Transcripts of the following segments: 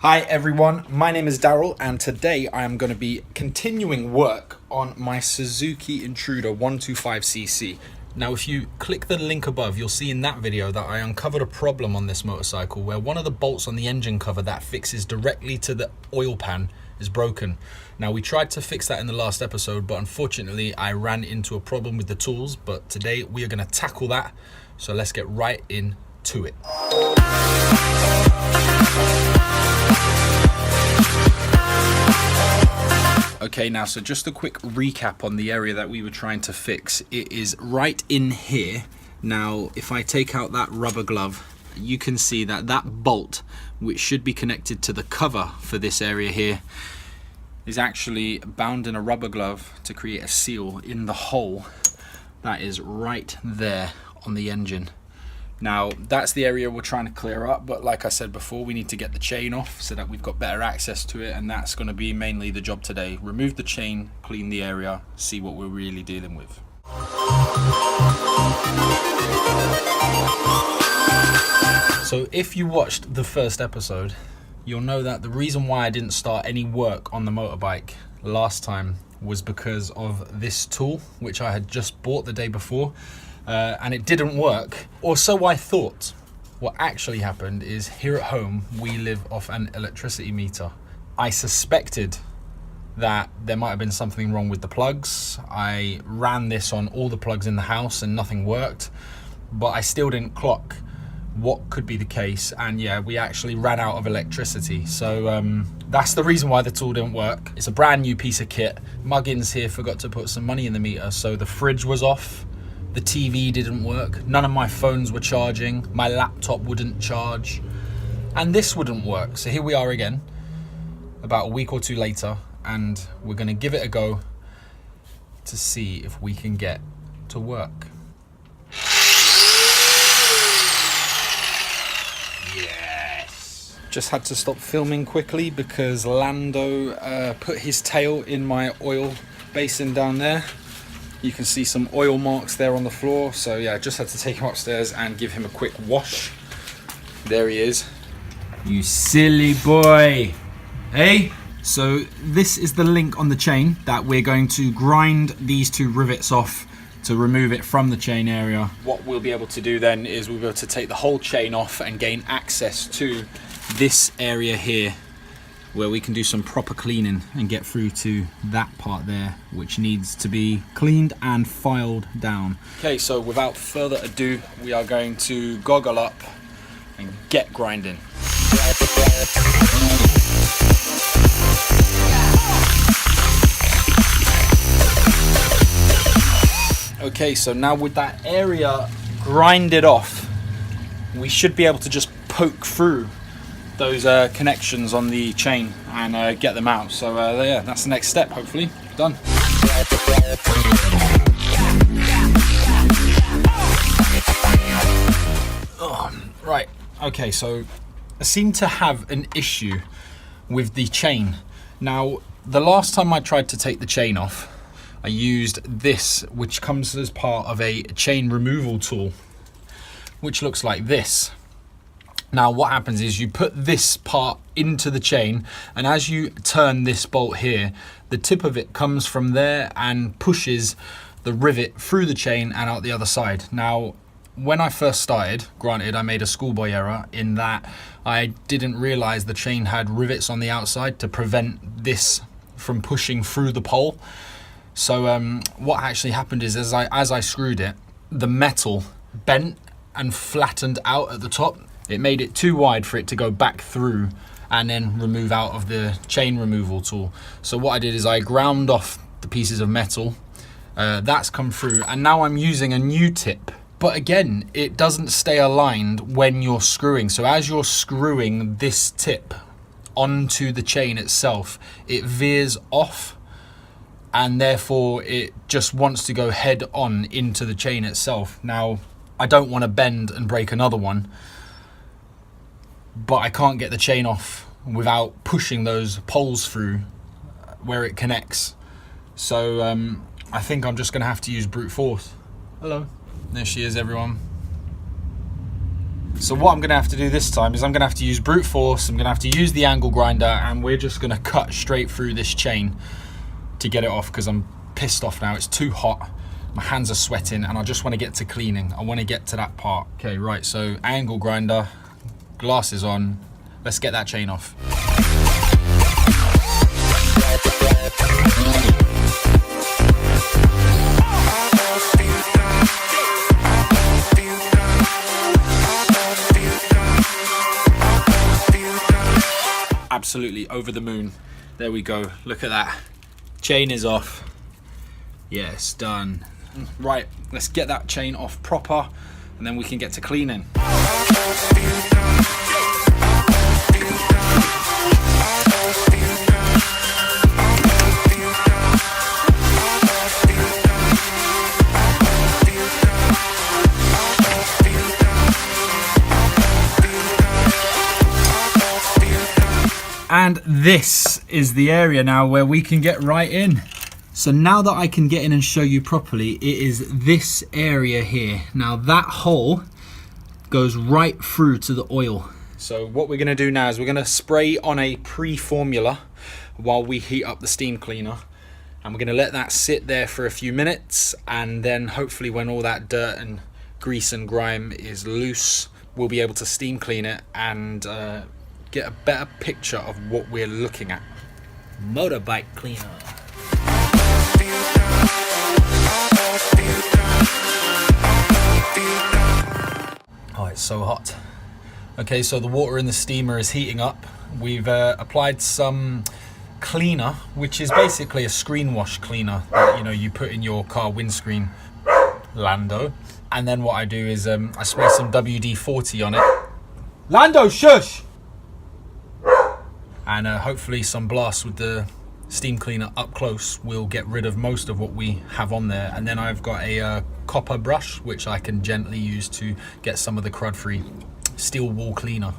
Hi everyone, my name is Daryl and today I am going to be continuing work on my Suzuki Intruder 125cc. Now if you click the link above, you'll see in that video that I uncovered a problem on this motorcycle where one of the bolts on the engine cover that fixes directly to the oil pan is broken. Now we tried to fix that in the last episode, but unfortunately I ran into a problem with the tools, but today we are going to tackle that, so let's get right into it. Okay, now so just a quick recap on the area that we were trying to fix. It is right in here. Now if I take out that rubber glove, you can see that that bolt, which should be connected to the cover for this area here, is actually bound in a rubber glove to create a seal in the hole that is right there on the engine. Now that's the area we're trying to clear up, but like I said before, we need to get the chain off so that we've got better access to it, and that's going to be mainly the job today. Remove the chain, clean the area, see what we're really dealing with. So if you watched the first episode, you'll know that the reason why I didn't start any work on the motorbike last time was because of this tool, which I had just bought the day before. And it didn't work, or so I thought. What actually happened is, here at home we live off an electricity meter. I suspected that there might have been something wrong with the plugs. I ran this on all the plugs in the house and nothing worked, but I still didn't clock what could be the case, and yeah, we actually ran out of electricity. So that's the reason why the tool didn't work. It's a brand new piece of kit. Muggins here forgot to put some money in the meter, so the fridge was off. The TV didn't work, none of my phones were charging, my laptop wouldn't charge, and this wouldn't work. So here we are again, about a week or two later, and we're going to give it a go to see if we can get to work. Yes! Just had to stop filming quickly because Lando put his tail in my oil basin down there. You can see some oil marks there on the floor, so yeah, I just had to take him upstairs and give him a quick wash. There he is. You silly boy. Hey? So this is the link on the chain that we're going to grind these two rivets off to remove it from the chain area. What we'll be able to do then is we'll be able to take the whole chain off and gain access to this area here, where we can do some proper cleaning and get through to that part there, which needs to be cleaned and filed down. Okay, so without further ado, we are going to goggle up and get grinding. Okay, so now with that area grinded off, we should be able to just poke through those connections on the chain and get them out. So yeah, that's the next step, hopefully. Done. Right, okay, so I seem to have an issue with the chain. Now, the last time I tried to take the chain off, I used this, which comes as part of a chain removal tool, which looks like this. Now what happens is you put this part into the chain, and as you turn this bolt here, the tip of it comes from there and pushes the rivet through the chain and out the other side. Now when I first started, granted I made a schoolboy error in that I didn't realize the chain had rivets on the outside to prevent this from pushing through the pole. So what actually happened is as I screwed it, the metal bent and flattened out at the top. It made it too wide for it to go back through and then remove out of the chain removal tool. So what I did is I ground off the pieces of metal. That's come through, and now I'm using a new tip. But again, it doesn't stay aligned when you're screwing. So as you're screwing this tip onto the chain itself, it veers off, and therefore it just wants to go head on into the chain itself. Now, I don't want to bend and break another one, but I can't get the chain off without pushing those poles through where it connects. So I think I'm just going to have to use brute force. Hello. There she is, everyone. So what I'm gonna have to do this time is I'm gonna have to use brute force, I'm gonna have to use the angle grinder, and we're just gonna cut straight through this chain to get it off, because I'm pissed off now. It's too hot, my hands are sweating, and I just wanna get to cleaning. I wanna get to that part. Okay, right, so angle grinder, glasses on, let's get that chain off. Absolutely over the moon. There we go, look at that. Chain is off. Yes, done. Right, let's get that chain off proper, and then we can get to cleaning. And this is the area now where we can get right in. So now that I can get in and show you properly, it is this area here. Now that hole goes right through to the oil. So what we're gonna do now is we're gonna spray on a pre-formula while we heat up the steam cleaner. And we're gonna let that sit there for a few minutes, and then hopefully when all that dirt and grease and grime is loose, we'll be able to steam clean it and get a better picture of what we're looking at. Motorbike cleaner. Oh, it's so hot. Okay, so the water in the steamer is heating up. We've applied some cleaner, which is basically a screen wash cleaner that you put in your car windscreen, Lando. And then what I do is I spray some WD-40 on it. Lando, shush! And hopefully some blasts with the steam cleaner up close will get rid of most of what we have on there. And then I've got a copper brush which I can gently use to get some of the crud free. Steel wool cleaner,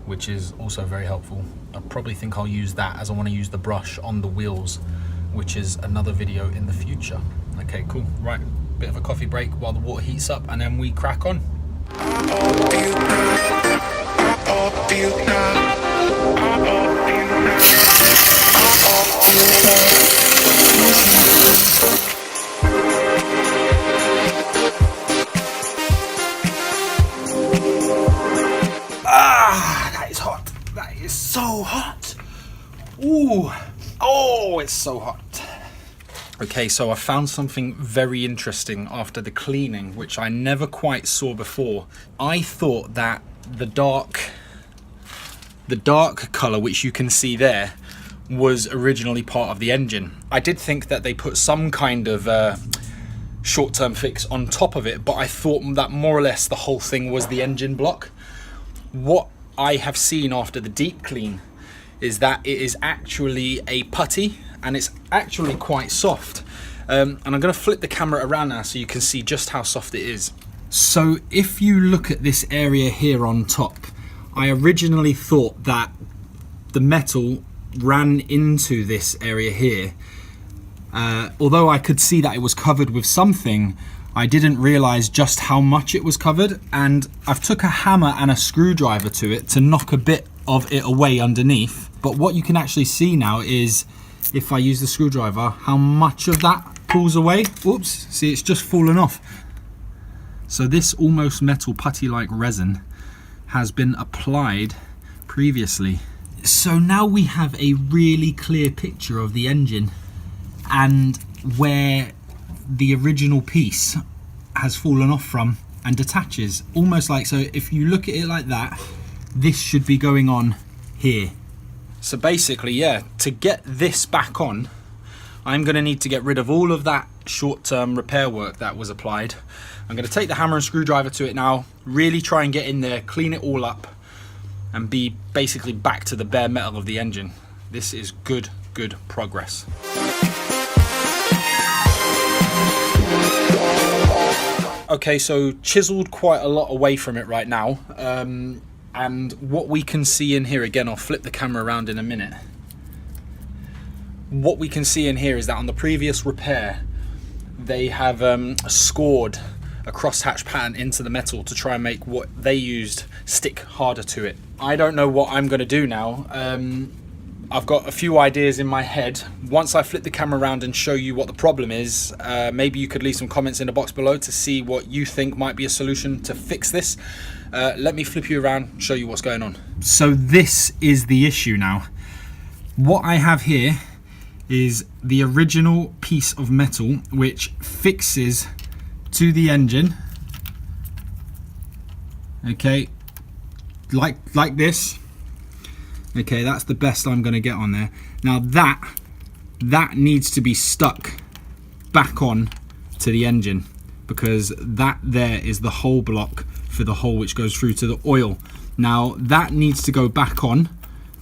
which is also very helpful. I probably think I'll use that, as I want to use the brush on the wheels, which is another video in the future. Okay, cool. Right, bit of a coffee break while the water heats up, and then we crack on. That is hot. That is so hot. Ooh. Oh, it's so hot. Okay, so I found something very interesting after the cleaning, which I never quite saw before. I thought that the dark color, which you can see there, was originally part of the engine. I did think that they put some kind of short-term fix on top of it, but I thought that more or less the whole thing was the engine block. What I have seen after the deep clean is that it is actually a putty, and it's actually quite soft. And I'm gonna flip the camera around now so you can see just how soft it is. So if you look at this area here on top, I originally thought that the metal ran into this area here. Although I could see that it was covered with something, I didn't realize just how much it was covered, and I've took a hammer and a screwdriver to it to knock a bit of it away underneath. But what you can actually see now is, if I use the screwdriver, how much of that pulls away. Oops, see, it's just fallen off. So this almost metal putty-like resin has been applied previously. So now we have a really clear picture of the engine and where the original piece has fallen off from and detaches, almost like, so if you look at it like that, this should be going on here. So basically, yeah, to get this back on, I'm going to need to get rid of all of that short-term repair work that was applied. I'm going to take the hammer and screwdriver to it now, really try and get in there, clean it all up, and be basically back to the bare metal of the engine. This is good progress. Okay, so chiseled quite a lot away from it right now. And what we can see in here, again, I'll flip the camera around in a minute. What we can see in here is that on the previous repair, they have scored a crosshatch pattern into the metal to try and make what they used stick harder to it. I don't know what I'm going to do now. I've got a few ideas in my head. Once I flip the camera around and show you what the problem is, maybe you could leave some comments in the box below to see what you think might be a solution to fix this. Let me flip you around, show you what's going on. So this is the issue now. What I have here is the original piece of metal which fixes to the engine. Okay, like this. Okay, that's the best I'm going to get on there. Now that needs to be stuck back on to the engine, because that there is the hole block for the hole which goes through to the oil. Now that needs to go back on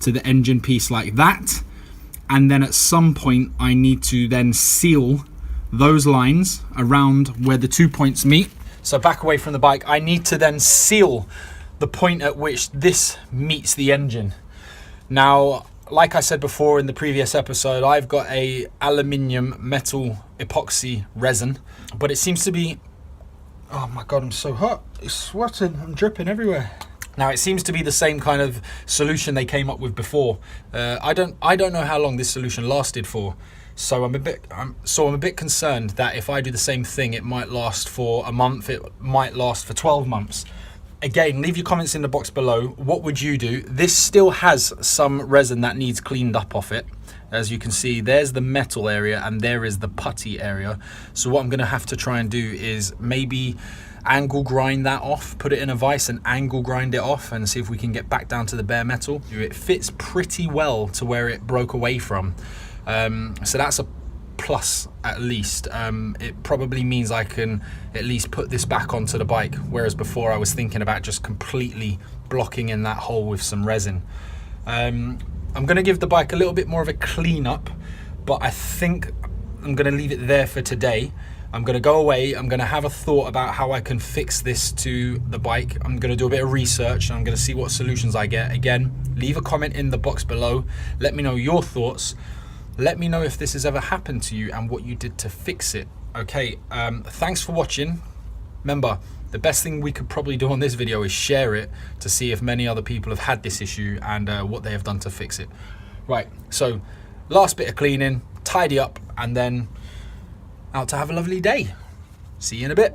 to the engine piece like that, and then at some point I need to then seal those lines around where the 2 points meet. So back away from the bike, I need to then seal the point at which this meets the engine. Now, like I said before in the previous episode, I've got a aluminium metal epoxy resin, but it seems to be, oh my God, I'm so hot. It's sweating, I'm dripping everywhere. Now it seems to be the same kind of solution they came up with before. I don't know how long this solution lasted for. So I'm a bit concerned that if I do the same thing, it might last for a month, it might last for 12 months. Again, leave your comments in the box below. What would you do? This still has some resin that needs cleaned up off it. As you can see, there's the metal area and there is the putty area. So what I'm gonna have to try and do is maybe angle grind that off, put it in a vise and angle grind it off and see if we can get back down to the bare metal. It fits pretty well to where it broke away from. So that's a plus at least. It probably means I can at least put this back onto the bike, whereas before I was thinking about just completely blocking in that hole with some resin. I'm going to give the bike a little bit more of a clean up, but I think I'm going to leave it there for today. I'm going to go away, I'm going to have a thought about how I can fix this to the bike. I'm going to do a bit of research and I'm going to see what solutions I get. Again, leave a comment in the box below, let me know your thoughts. Let me know if this has ever happened to you and what you did to fix it. Okay, thanks for watching. Remember, the best thing we could probably do on this video is share it to see if many other people have had this issue and what they have done to fix it. Right, so last bit of cleaning, tidy up, and then out to have a lovely day. See you in a bit.